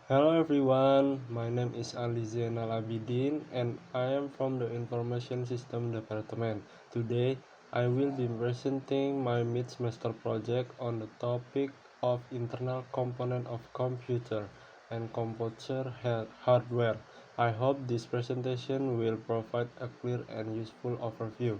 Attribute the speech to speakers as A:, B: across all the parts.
A: Hello everyone, my name is Ali Zainal Abidin and I am from the Information System Department. Today, I will be presenting my mid-semester project on the topic of internal component of computer and computer hardware. I hope this presentation will provide a clear and useful overview.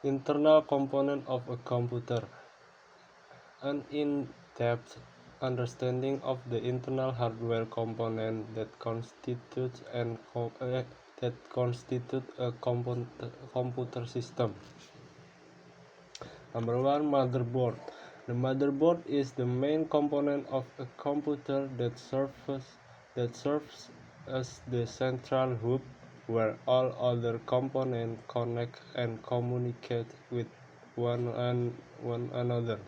A: Internal component of a computer. An in-depth understanding of the internal hardware component that constitute a computer system. Number one, motherboard. The motherboard is the main component of a computer that serves as the central hub where all other components connect and communicate with one another.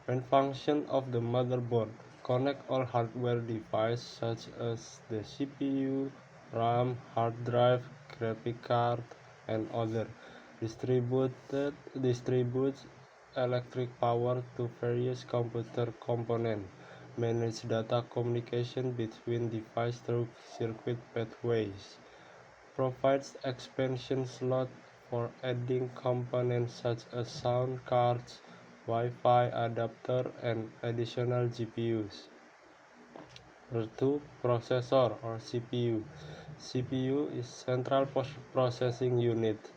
A: Main function of the motherboard: connect all hardware devices such as the CPU, RAM, hard drive, graphic card, and other. Distributes electric power to various computer components. Manage data communication between devices through circuit pathways. Provides expansion slot for adding components such as sound cards, Wi-Fi adapter, and additional GPUs. Number 2. Processor or CPU. CPU is Central Processing Unit.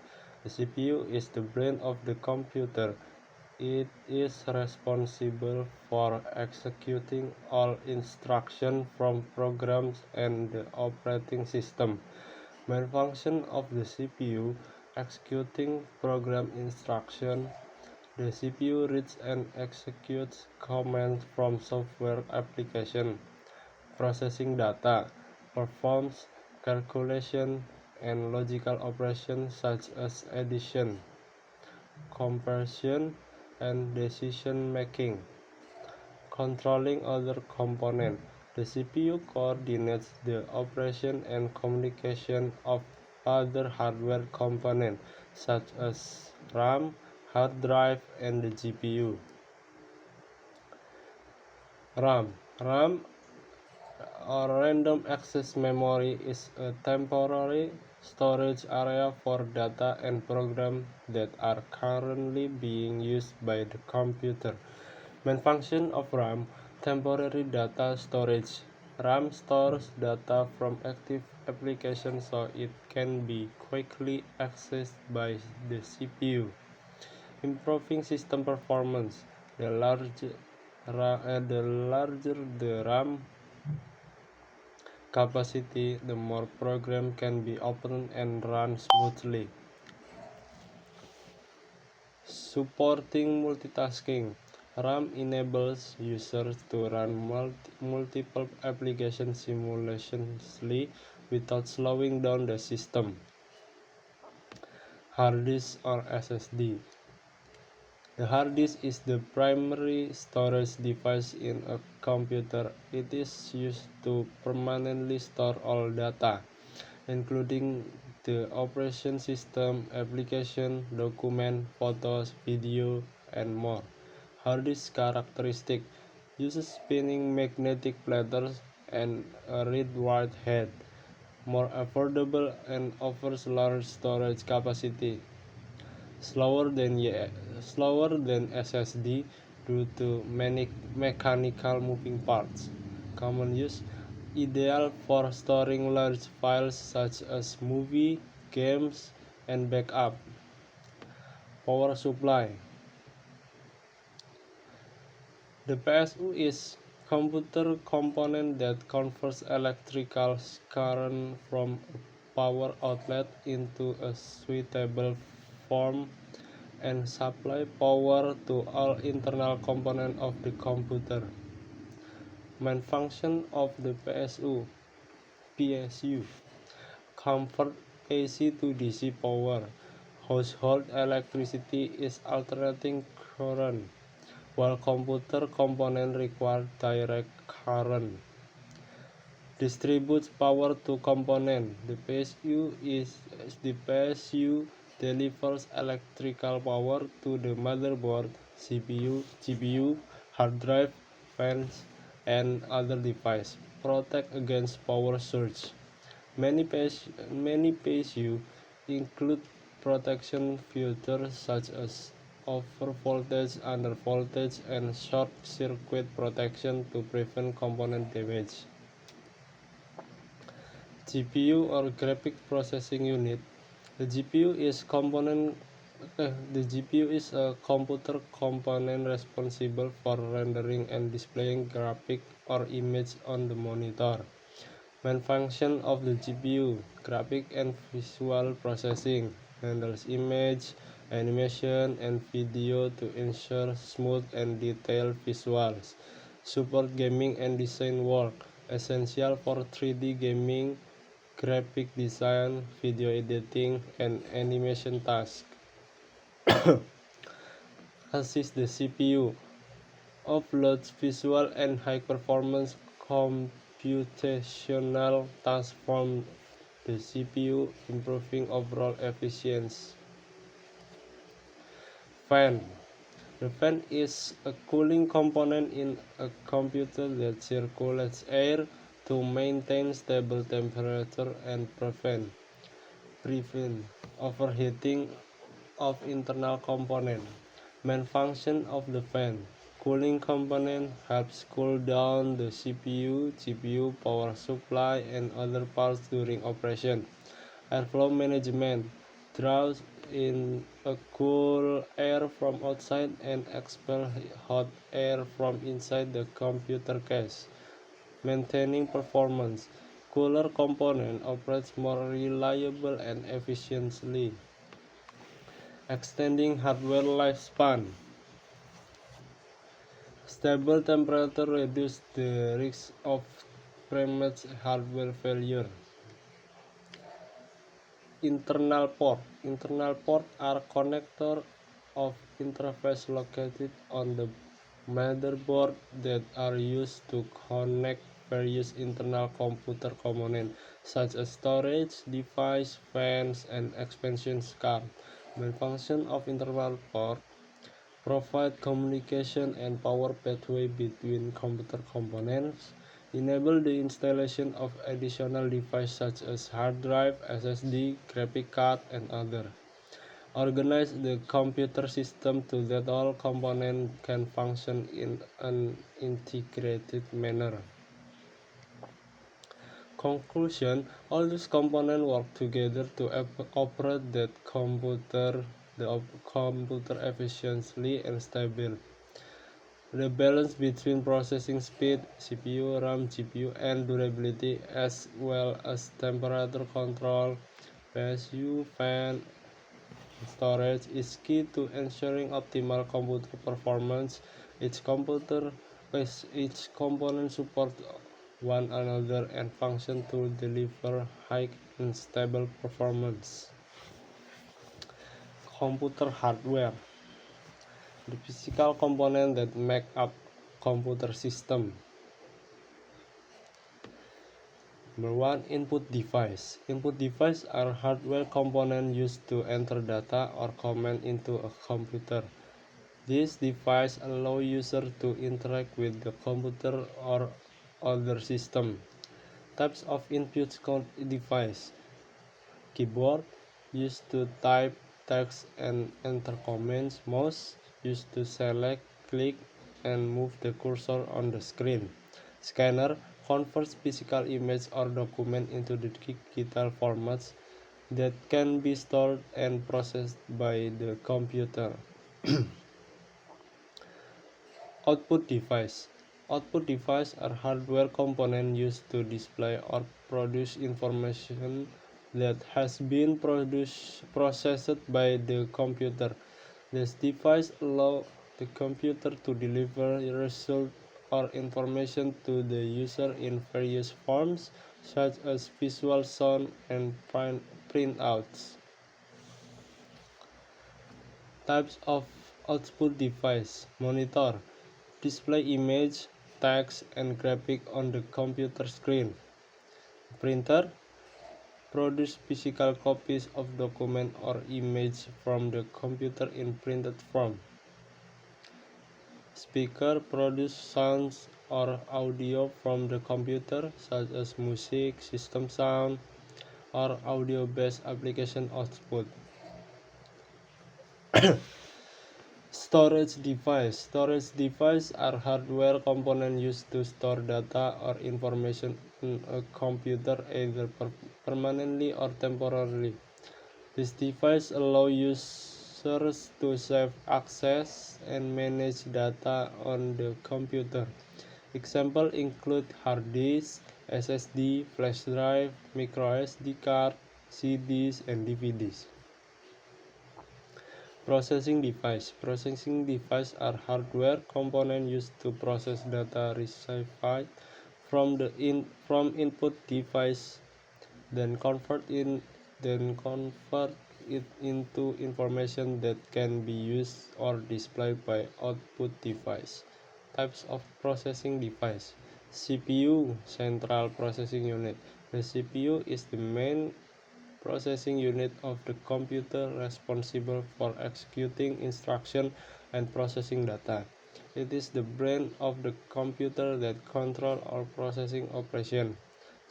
A: The CPU is the brain of the computer. It is responsible for executing all instructions from programs and the operating system. Main function of the CPU: executing program instruction. The CPU reads and executes commands from software application. Processing data. Performs calculation and logical operations such as addition, comparison, and decision making. Controlling other components. The CPU coordinates the operation and communication of other hardware components such as RAM, hard drive, and the GPU. RAM or random access memory is a temporary storage area for data and programs that are currently being used by the computer. Main function of RAM: temporary data storage. RAM stores data from active applications so it can be quickly accessed by the CPU. Improving system performance. The larger the RAM capacity, the more program can be opened and run smoothly. Supporting multitasking. RAM enables users to run multiple applications simultaneously without slowing down the system. Hard disk or SSD. The hard disk is the primary storage device in a computer. It is used to permanently store all data, including the operation system, application, document, photos, video, and more. Hard disk characteristic: uses spinning magnetic platters and a read-write head. More affordable and offers large storage capacity. Slower than SSD due to many mechanical moving parts. Common use: ideal for storing large files such as movie, games, and backup. Power supply. The PSU is computer component that converts electrical current from a power outlet into a suitable form and supply power to all internal components of the computer. Main function of the PSU: convert AC to DC power. Household electricity is alternating current, while computer components require direct current. Distributes power to components. The PSU delivers electrical power to the motherboard CPU, GPU, hard drive, fans, and other devices. Protect against power surge. Many PSU include protection features such as overvoltage, undervoltage, and short circuit protection to prevent component damage. GPU or graphic processing unit. The GPU is a computer component responsible for rendering and displaying graphic or image on the monitor. Main function of the GPU, graphic and visual processing, handles image, animation, and video to ensure smooth and detailed visuals. Support gaming and design work, essential for 3D gaming, graphic design, video editing, and animation tasks. Assist the CPU, offloads visual and high-performance computational tasks from the CPU, improving overall efficiency. Fan. The fan is a cooling component in a computer that circulates air to maintain stable temperature and prevent overheating of internal component. Main function of the fan. Cooling component helps cool down the CPU, GPU, power supply, and other parts during operation. Airflow management draws in a cool air from outside and expels hot air from inside the computer case. Maintaining performance. Cooler component operates more reliably and efficiently. Extending hardware lifespan. Stable temperature reduces the risk of premature hardware failure. Internal port. Internal ports are connectors of interface located on the motherboard that are used to connect various internal computer components such as storage device, fans, and expansion cards. Main function of internal port provide communication and power pathway between computer components, enable the installation of additional devices such as hard drive, SSD, graphic card, and other. Organize the computer system so that all components can function in an integrated manner. Conclusion: all these components work together to operate the computer efficiently and stably. The balance between processing speed, CPU, RAM, GPU, and durability, as well as temperature control, PSU, fan, and storage, is key to ensuring optimal computer performance. Each component supports one another and function to deliver high and stable performance. Computer hardware. The physical components that make up computer system. Number 1. Input device. Input devices are hardware components used to enter data or command into a computer. These devices allow users to interact with the computer or other system. Types of input device. Keyboard, used to type text and enter commands. Mouse, used to select, click, and move the cursor on the screen. Scanner, converts physical image or document into the digital formats that can be stored and processed by the computer. Output device. Output devices are hardware components used to display or produce information that has been processed by the computer. These devices allow the computer to deliver results or information to the user in various forms, such as visual, sound, and printouts. Types of output device. Monitor, display image, text, and graphic on the computer screen. Printer, produce physical copies of document or image from the computer in printed form. Speaker produce sounds or audio from the computer, such as music, system sound, or audio-based application output. Storage device. Storage devices are hardware components used to store data or information in a computer either permanently or temporarily. These devices allow users to save, access, and manage data on the computer. Examples include hard disk, SSD, flash drive, micro SD card, CDs, and DVDs. Processing device. Processing devices are hardware components used to process data received from input device, then convert it into information that can be used or displayed by output device. Types of processing device. CPU, Central Processing Unit. The CPU is the main processing unit of the computer responsible for executing instructions and processing data. It is the brain of the computer that controls all processing operations.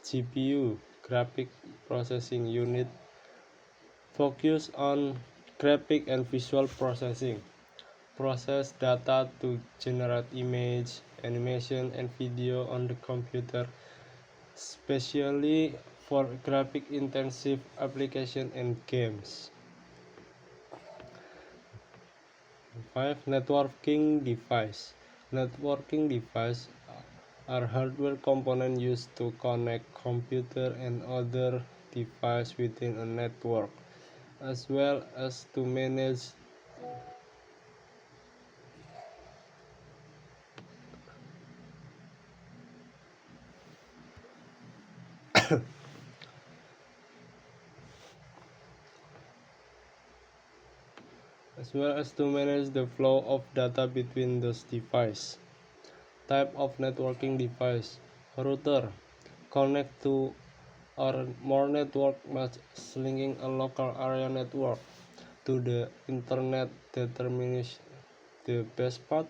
A: GPU, Graphic Processing Unit, focus on graphic and visual processing. Process data to generate image, animation, and video on the computer, especially for graphic-intensive applications and games. 5. Networking device. Networking devices are hardware components used to connect computer and other devices within a network, as well as to manage the flow of data between those devices. Type of networking device. Router. Connect to or more network, much as linking a local area network to the internet. Determines the best path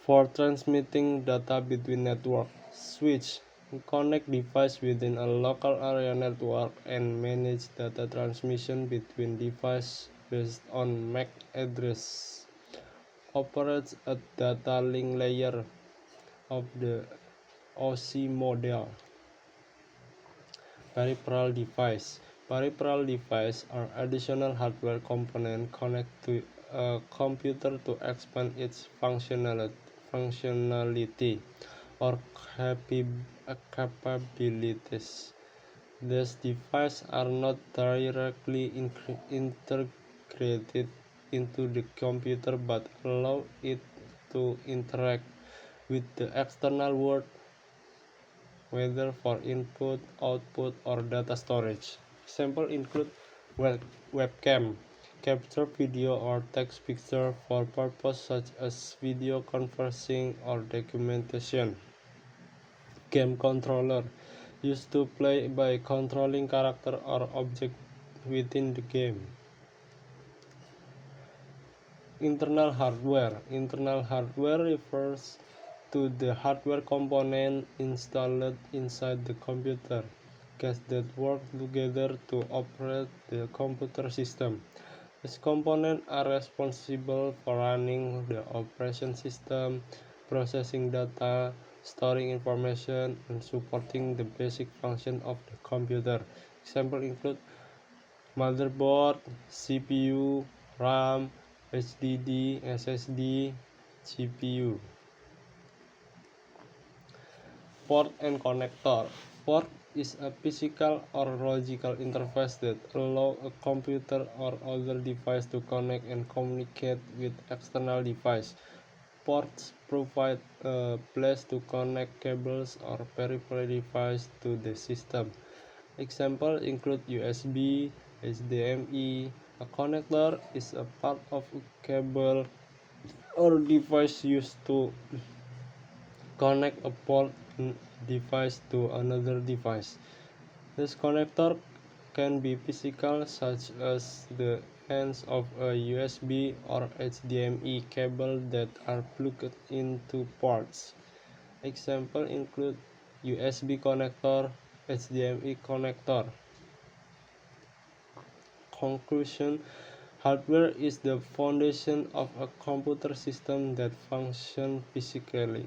A: for transmitting data between networks. Switch. Connect devices within a local area network and manage data transmission between devices based on MAC address. Operates at data link layer of the OSI model. Peripheral device. Peripheral devices are additional hardware components connected to a computer to expand its functionality or capabilities. These devices are not directly integrated into the computer but allow it to interact with the external world, whether for input, output, or data storage. Examples include webcam, capture video or text picture for purposes such as video conferencing or documentation. Game controller, used to play by controlling character or object within the game. Internal hardware. Internal hardware refers to the hardware component installed inside the computer that work together to operate the computer system. These components are responsible for running the operation system, processing data, storing information, and supporting the basic function of the computer. Examples include motherboard, CPU, RAM, HDD, SSD, GPU. Port and connector. Port is a physical or logical interface that allows a computer or other device to connect and communicate with external device. Ports provide a place to connect cables or peripheral devices to the system. Examples include USB, HDMI. A connector is a part of a cable or device used to connect a port device to another device. This connector can be physical, such as the ends of a USB or HDMI cable that are plugged into ports. Examples include USB connector, HDMI connector. Conclusion: hardware is the foundation of a computer system that functions physically.